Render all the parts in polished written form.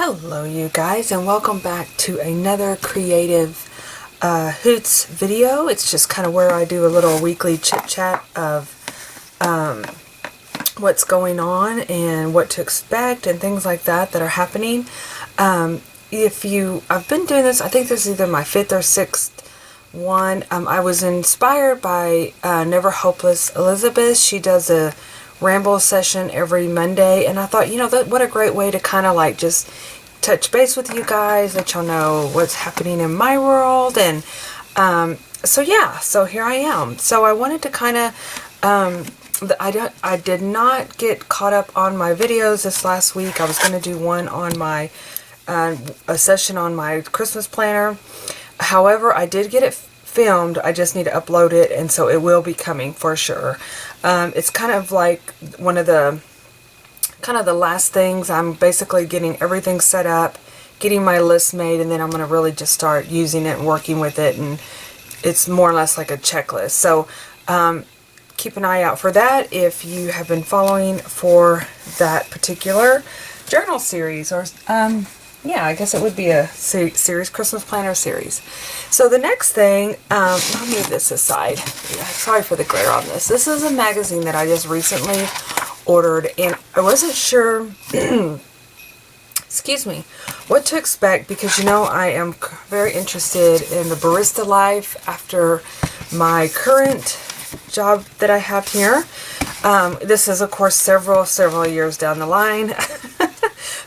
Hello you guys, and welcome back to another Creative Hoots video. It's just kind of where I do a little weekly chit chat of what's going on and what to expect and things like that are happening. I've been doing this, I think this is either my 5th or 6th one. I was inspired by Never Hopeless Elizabeth. She does a ramble session every Monday, and I thought, what a great way to kind of like just touch base with you guys, let y'all know what's happening in my world. And so here I am. So I wanted to kind of I did not get caught up on my videos this last week. I was going to do one on my a session on my Christmas planner. However, I did get it filmed. I just need to upload it, and so it will be coming for sure. It's kind of like one of the last things. I'm basically getting everything set up, getting my list made, and then I'm going to really just start using it and working with it, and it's more or less like a checklist. So keep an eye out for that if you have been for that particular journal series, or yeah, I guess it would be a series, Christmas planner series. So the next thing, I'll move this aside. Yeah, sorry for the glare on this. This is a magazine that I just recently ordered, and I wasn't sure, excuse me, what to expect, because I am very interested in the barista life after my current job that I have here. This is, of course, several years down the line.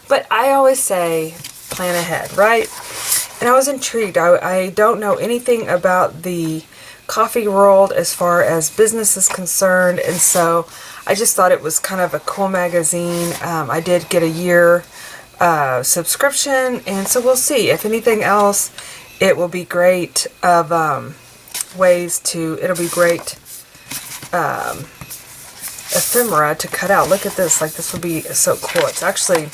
But I always say, plan ahead, right? And I was intrigued. I don't know anything about the coffee world as far as business is concerned, and so I just thought it was kind of a cool magazine. I did get a year subscription, and so we'll see. If anything else, it will be great of it'll be great ephemera to cut out. Look at this, like this would be so cool. It's actually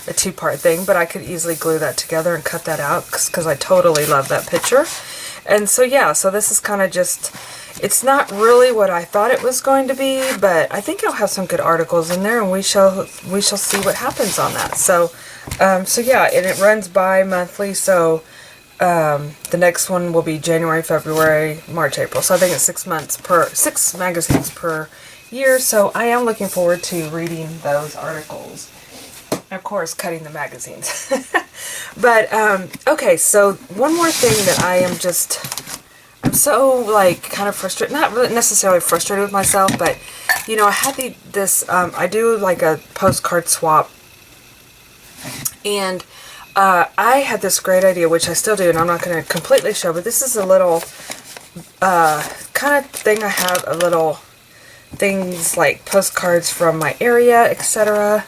a 2-part thing, but I could easily glue that together and cut that out because I totally love that picture. And so yeah, so this is kind of just, it's not really what I thought it was going to be, but I think it'll have some good articles in there, and we shall see what happens on that. So yeah, and it runs bi-monthly, so the next one will be January, February, March, April. So I think it's 6 magazines per year. So I am looking forward to reading those articles. And of course, cutting the magazines. But, okay, so one more thing that I'm so, like, kind of frustrated, not really necessarily frustrated with myself, but, I had I do, like, a postcard swap, and I had this great idea, which I still do, and I'm not going to completely show, but this is a little, kind of thing I have, a little things like postcards from my area, etc.,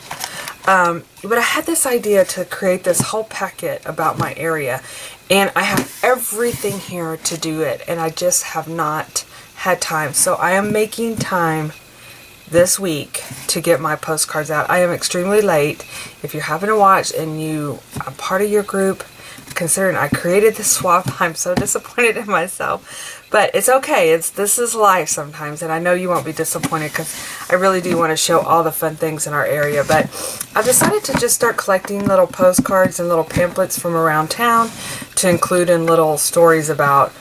but I had this idea to create this whole packet about my area, and I have everything here to do it, and I just have not had time. So I am making time this week to get my postcards out. I am extremely late. If you're having to watch and I'm part of your group, considering I created this swap, I'm so disappointed in myself. But it's okay. This is life sometimes, and I know you won't be disappointed because I really do want to show all the fun things in our area. But I've decided to just start collecting little postcards and little pamphlets from around town to include in little stories about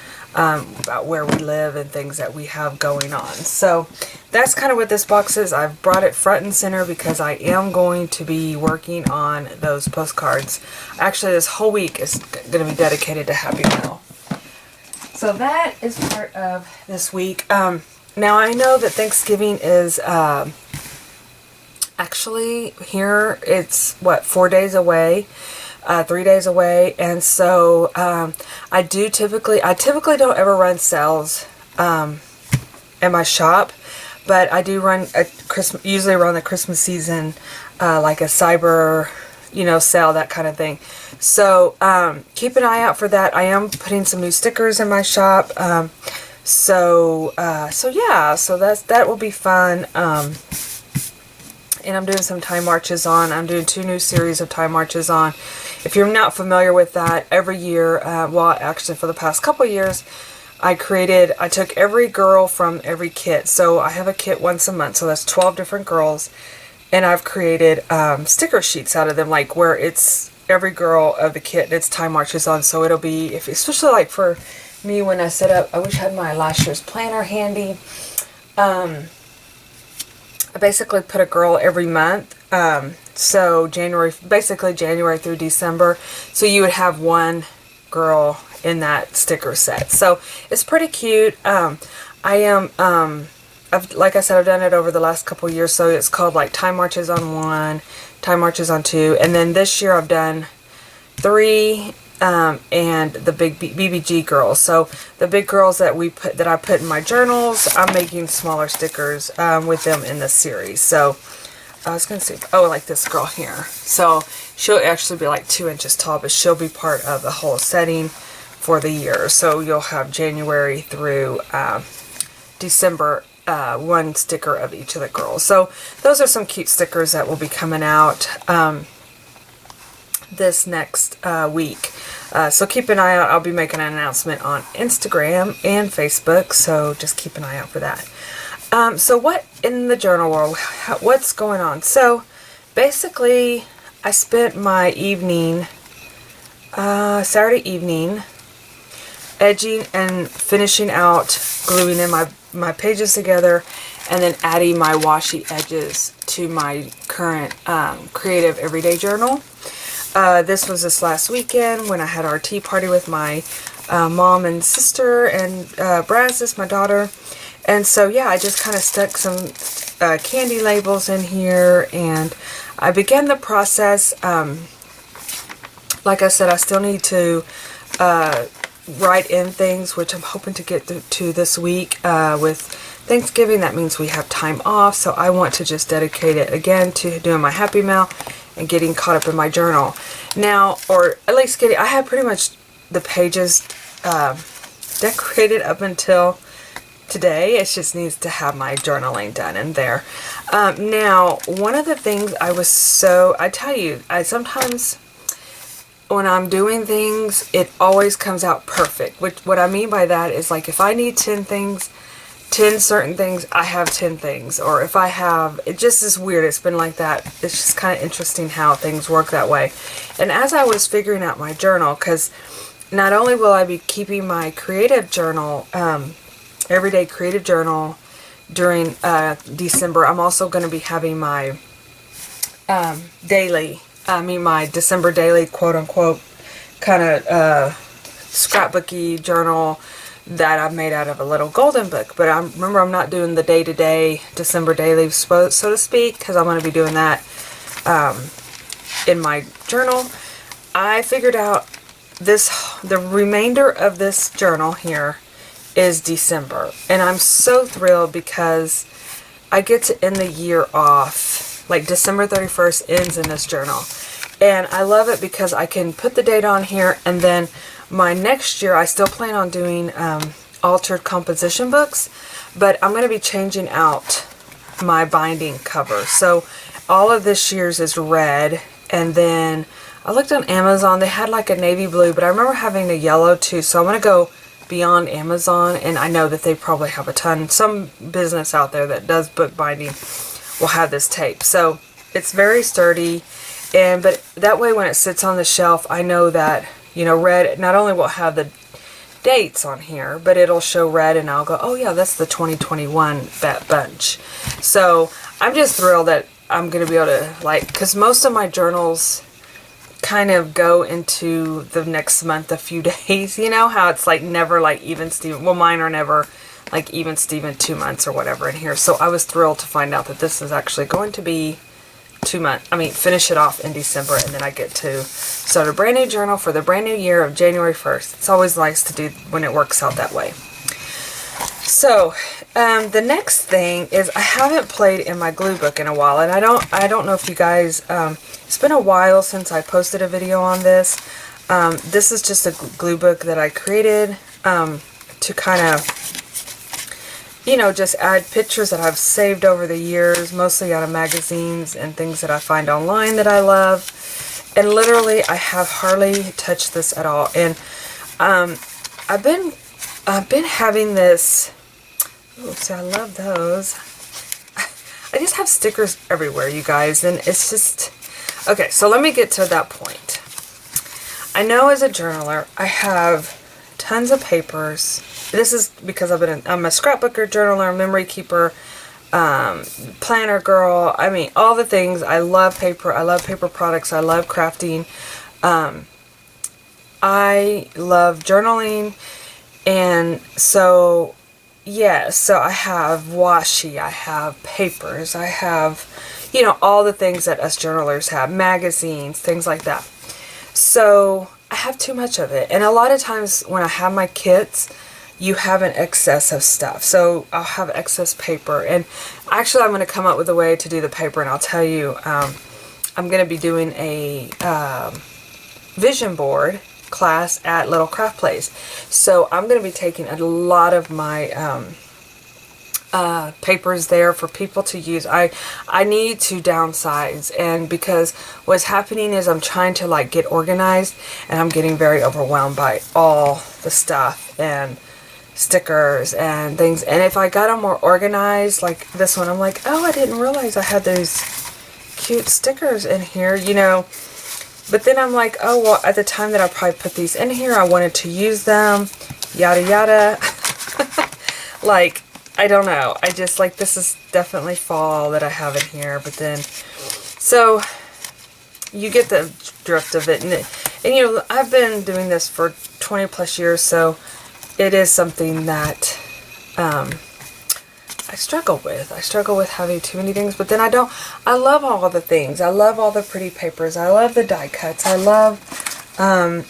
where we live and things that we have going on. So that's kind of what this box is. I've brought it front and center because I am going to be working on those postcards. Actually, this whole week is going to be dedicated to Happy Mail. So that is part of this week. Now I know that Thanksgiving is actually here. It's 4 days away, 3 days away, and so I typically don't ever run sales in my shop, but I do run usually around the Christmas season, like a cyber sale, that kind of thing. So keep an eye out for that. I am putting some new stickers in my shop. So yeah, so that will be fun. And I'm doing some time marches on. I'm doing 2 new series of time marches on. If you're not familiar with that, every year, well, actually for the past couple years, I took every girl from every kit. So I have a kit once a month, so that's 12 different girls. and I've created sticker sheets out of them, like where it's every girl of the kit and its time marches on. So it'll be, if especially like for me when I set up, I wish I had my last year's planner handy. I basically put a girl every month. So basically January through December. So you would have one girl in that sticker set. So it's pretty cute. Like I said, I've done it over the last couple of years. So it's called like Time Marches on 1, Time Marches on 2. And then this year I've done 3, and the big BBG girls. So the big girls that I put in my journals, I'm making smaller stickers with them in this series. So I was going to say, like this girl here. So she'll actually be like 2 inches tall, but she'll be part of the whole setting for the year. So you'll have January through December, 1 sticker of each of the girls. So those are some cute stickers that will be coming out this next week. So keep an eye out. I'll be making an announcement on Instagram and Facebook, so just keep an eye out for that. So what in the journal world, what's going on? So basically I spent my evening, Saturday evening, edging and finishing out, gluing in my pages together, and then adding my washi edges to my current Creative Everyday Journal. This was this last weekend when I had our tea party with my mom and sister and Brazos, my daughter. And so yeah, I just kind of stuck some candy labels in here, and I began the process. Like I said, I still need to write in things, which I'm hoping to get to this week. With Thanksgiving, that means we have time off, so I want to just dedicate it again to doing my Happy Mail and getting caught up in my journal. Now, or at least I have pretty much the pages decorated up until today. It just needs to have my journaling done in there. Now, one of the things I tell you, sometimes when I'm doing things, it always comes out perfect. What I mean by that is, like, if I need 10 certain things, I have 10 things. Or if I have, it just is weird. It's been like that. It's just kind of interesting how things work that way. And as I was figuring out my journal, because not only will I be keeping my creative journal, everyday creative journal during December, I'm also going to be having my my December daily, quote unquote, kind of scrapbooky journal that I've made out of a little golden book. But remember, I'm not doing the day-to-day December daily, so to speak, because I'm going to be doing that in my journal. I figured out the remainder of this journal here is December, and I'm so thrilled because I get to end the year off, like December 31st ends in this journal, and I love it because I can put the date on here, and then my next year I still plan on doing altered composition books, but I'm going to be changing out my binding cover. So all of this year's is red, and then I looked on Amazon, they had like a navy blue, but I remember having a yellow too, so I'm going to go beyond Amazon, and I know that they probably have some business out there that does book binding will have this tape. So it's very sturdy, but that way when it sits on the shelf, I know that, red not only will have the dates on here, but it'll show red, and I'll go, oh yeah, that's the 2021 bunch. So I'm just thrilled that I'm going to be able to, because most of my journals kind of go into the next month a few days. You know how it's like never like even Steven. Well, mine are never like even Steven 2 months or whatever in here. So I was thrilled to find out that this is actually going to be 2 months. Finish it off in December, and then I get to start a brand new journal for the brand new year of January 1st. It's always nice to do when it works out that way. So the next thing is I haven't played in my glue book in a while, and I don't know if you guys, it's been a while since I posted a video on this. This is just a glue book that I created to kind of, just add pictures that I've saved over the years, mostly out of magazines and things that I find online that I love. And literally, I have hardly touched this at all. And I've been having this. Oops, I love those. I just have stickers everywhere, you guys, and it's just... Okay, so let me get to that point. I know as a journaler, I have tons of papers. This is because I'm a scrapbooker, journaler, memory keeper, planner girl. I mean, all the things. I love paper. I love paper products. I love crafting. I love journaling. And so, yeah, so I have washi, I have papers, I have, you know, all the things that us journalers have, magazines, things like that. So I have too much of it. And a lot of times when I have my kits, you have an excess of stuff. So I'll have excess paper. And actually I'm going to come up with a way to do the paper, and I'll tell you, I'm going to be doing a vision board class at Little Craft Place. So I'm going to be taking a lot of my papers there for people to use. I need to downsize, and because what's happening is I'm trying to like get organized, and I'm getting very overwhelmed by all the stuff and stickers and things. And if I got them more organized, like this one, I'm like, oh, I didn't realize I had those cute stickers in here, you know. But then I'm like, oh, well, at the time that I probably put these in here, I wanted to use them, yada, yada. Like, I don't know. I just, like, this is definitely fall that I have in here. But then, so, you get the drift of it. And you know, I've been doing this for 20 plus years, so it is something that I struggle with. I struggle with having too many things, but then I love all the things. I love all the pretty papers. I love the die cuts. I love,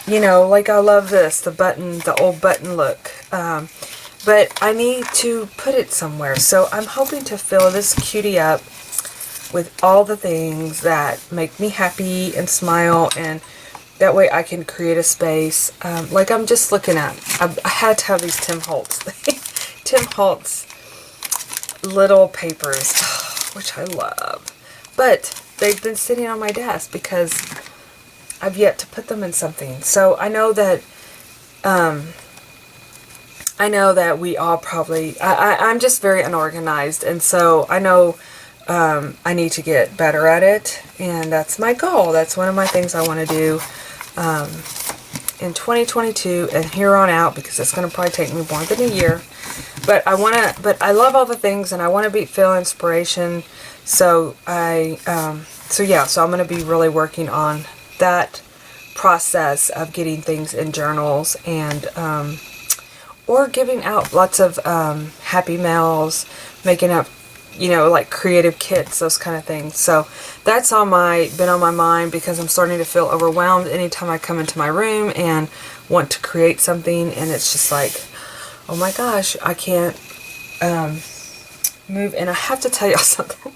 you know, like I love this, the old button look. But I need to put it somewhere. So I'm hoping to fill this cutie up with all the things that make me happy and smile, and that way I can create a space. Like I'm just looking at, I had to have these Tim Holtz. Tim Holtz little papers, which I love, but they've been sitting on my desk because I've yet to put them in something. So I know that we all probably, I'm just very unorganized, and so I know I need to get better at it, and that's my goal. That's one of my things I want to do in 2022 and here on out, because it's going to probably take me more than a year. But I love all the things, and I want to feel inspiration. So so I'm going to be really working on that process of getting things in journals, and or giving out lots of happy mails, making up, you know, like creative kits, those kind of things. So that's been on my mind, because I'm starting to feel overwhelmed anytime I come into my room and want to create something, and it's just like, oh my gosh, I can't move. And I have to tell y'all something.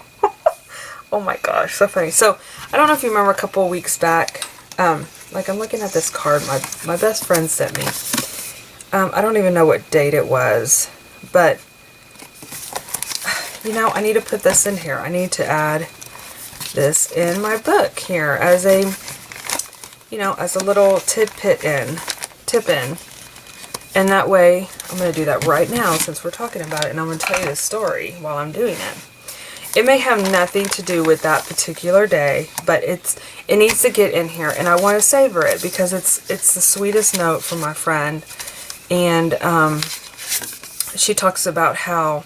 Oh my gosh, so funny. So I don't know if you remember a couple of weeks back, like I'm looking at this card my best friend sent me. I don't even know what date it was, but you know, I need to put this in here. I need to add this in my book here as a, you know, as a little tip in. And that way, I'm going to do that right now since we're talking about it, and I'm going to tell you the story while I'm doing it. It may have nothing to do with that particular day, but it needs to get in here, and I want to savor it because it's the sweetest note from my friend. And she talks about how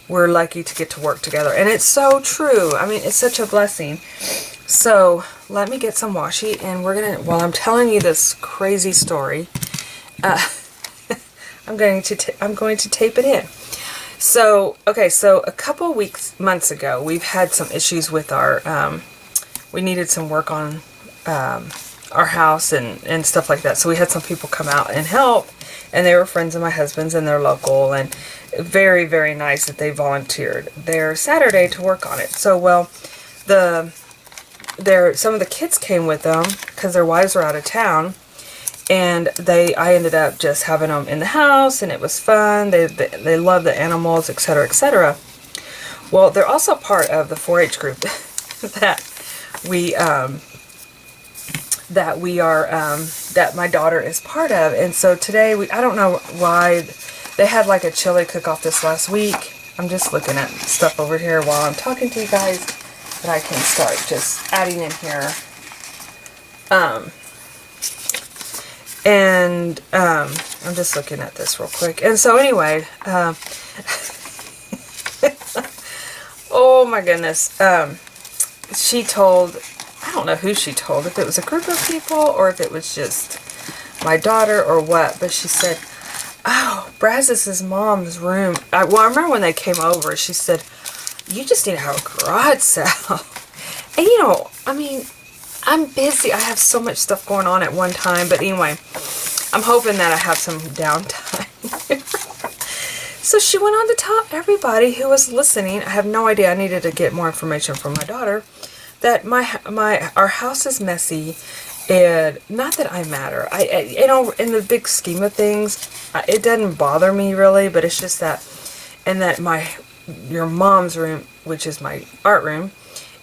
we're lucky to get to work together, and it's so true. I mean, it's such a blessing. So let me get some washi, and we're gonna, while I'm telling you this crazy story, I'm going to tape it in. So okay, so a couple months ago, we've had some issues with our we needed some work on our house and stuff like that. So we had some people come out and help, and they were friends of my husband's, and they're local, and very, very nice that they volunteered their Saturday to work on it. So, well, some of the kids came with them because their wives were out of town, and I ended up just having them in the house, and it was fun. They love the animals, etc., etc. Well, they're also part of the 4-H group that my daughter is part of. And so today I don't know why they had like a chili cook-off this last week, I'm just looking at stuff over here while I'm talking to you guys that I can start just adding in here. I'm just looking at this real quick. And so anyway, oh my goodness. She told, I don't know who she told, if it was a group of people or if it was just my daughter or what, but she said, oh, Brazos's mom's room. I remember when they came over, she said, you just need to have a garage sale. And you know, I mean, I'm busy. I have so much stuff going on at one time. But anyway, I'm hoping that I have some downtime. So she went on to tell everybody who was listening, I have no idea, I needed to get more information from my daughter, that our house is messy. And not that I matter. You know, in the big scheme of things, it doesn't bother me really, but it's just that, and that your mom's room, which is my art room,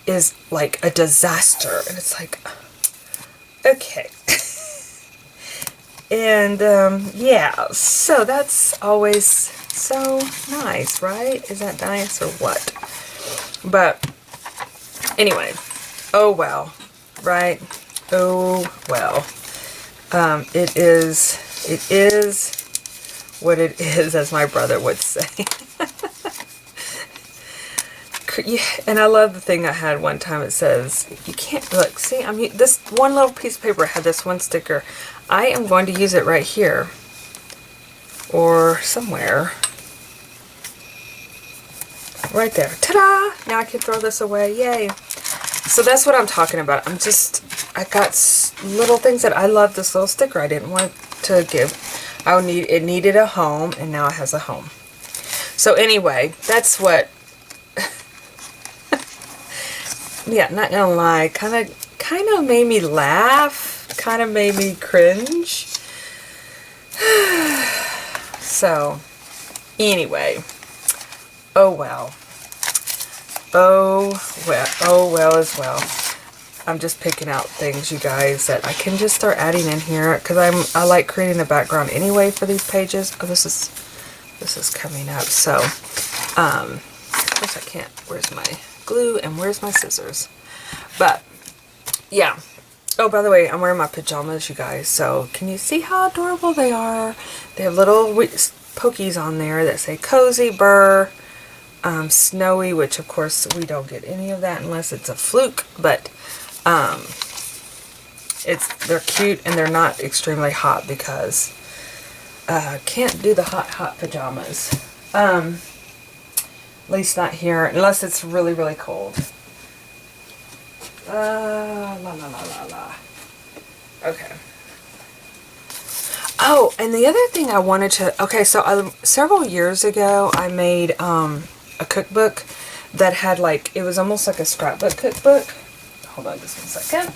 is like a disaster. And it's like, okay. And yeah, so that's always so nice, right? Is that nice or what? But anyway, oh well, right? Oh well. It is what it is, as my brother would say. Yeah, and I love the thing I had one time. It says, you can't, look, see, this one little piece of paper had this one sticker. I am going to use it right here. Or somewhere. Right there. Ta-da! Now I can throw this away. Yay. So that's what I'm talking about. I got little things that I love. This little sticker I didn't want to give. It needed a home, and now it has a home. So anyway, that's what, yeah, not gonna lie, kind of made me laugh, kind of made me cringe. So, anyway, oh well. Oh well as well. I'm just picking out things, you guys, that I can just start adding in here, because I like creating the background anyway for these pages. Oh, this is coming up. So, of course I can't. Where's my glue and where's my scissors? But yeah. Oh, by the way, I'm wearing my pajamas, you guys. So can you see how adorable they are? They have little pokies on there that say cozy, burr, snowy, which of course we don't get any of that unless it's a fluke. But they're cute and they're not extremely hot because can't do the hot pajamas. At least not here, unless it's really, really cold. La la la la la. Okay. Oh, and the other thing I wanted to, okay, so several years ago I made a cookbook that had like, it was almost like a scrapbook cookbook. Hold on just 1 second.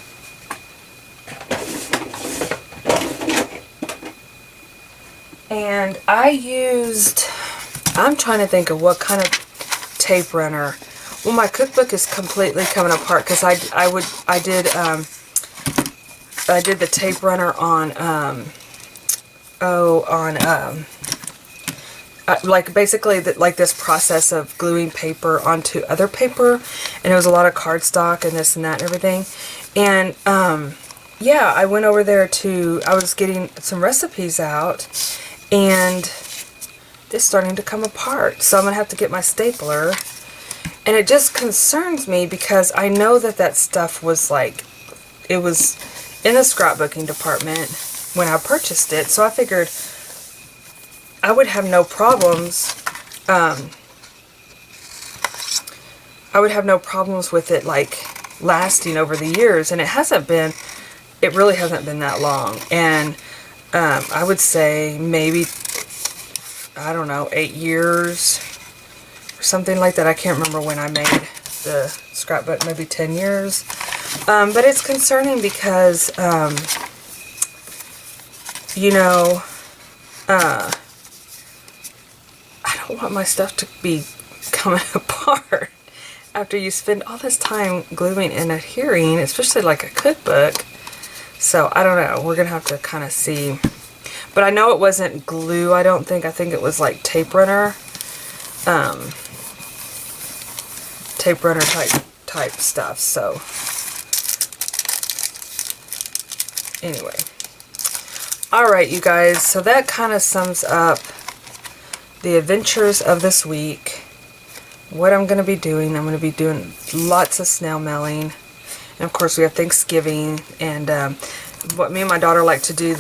And I'm trying to think of what kind of tape runner. Well, my cookbook is completely coming apart because I did the tape runner on like basically like this process of gluing paper onto other paper, and it was a lot of cardstock and this and that and everything. And yeah, I went over there I was getting some recipes out, and it's starting to come apart. So I'm gonna have to get my stapler. And it just concerns me because I know that stuff was like, it was in the scrapbooking department when I purchased it. So I figured I would have no problems. I would have no problems with it like lasting over the years. And it really hasn't been that long. And I would say maybe, I don't know, 8 years. Something like that. I can't remember when I made the scrapbook, maybe 10 years. But it's concerning because, you know, I don't want my stuff to be coming apart after you spend all this time gluing and adhering, especially like a cookbook. So I don't know. We're going to have to kind of see. But I know it wasn't glue, I don't think. I think it was like tape runner. tape runner type stuff. So anyway, alright you guys, so that kind of sums up the adventures of this week. What I'm going to be doing, I'm going to be doing lots of snail mailing. And of course we have Thanksgiving, and what me and my daughter like to do,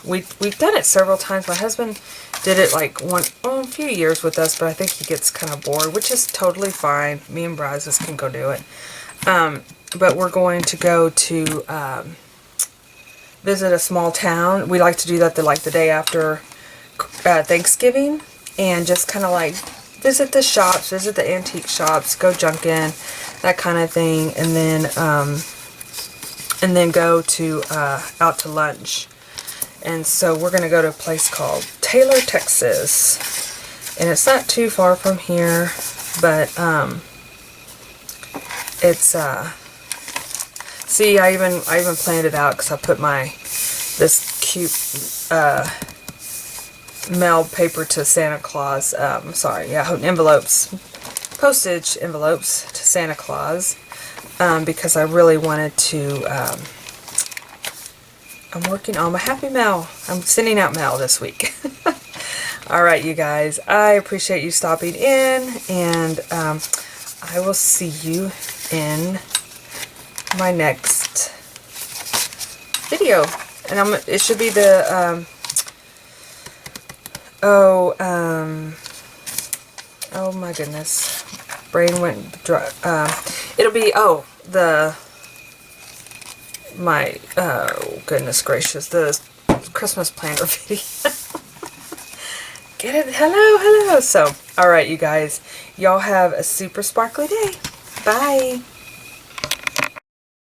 we've done it several times. My husband did it like a few years with us, but I think he gets kind of bored, which is totally fine. Me and Brazos can go do it. But we're going to go to visit a small town. We like to do that the day after Thanksgiving, and just kind of like visit the shops, visit the antique shops, go junking, that kind of thing, and then go to out to lunch. And so we're going to go to a place called Taylor, Texas, and it's not too far from here, but it's see, I even planned it out because I put this cute mail paper to Santa Claus, postage envelopes to Santa Claus, because I really wanted to, I'm working on my happy mail. I'm sending out mail this week. Alright you guys, I appreciate you stopping in, and I will see you in my next video. And it should be the, oh my goodness, brain went dry. It'll be, oh goodness gracious, the Christmas planner video. Get it? Hello. So, alright you guys, y'all have a super sparkly day. Bye.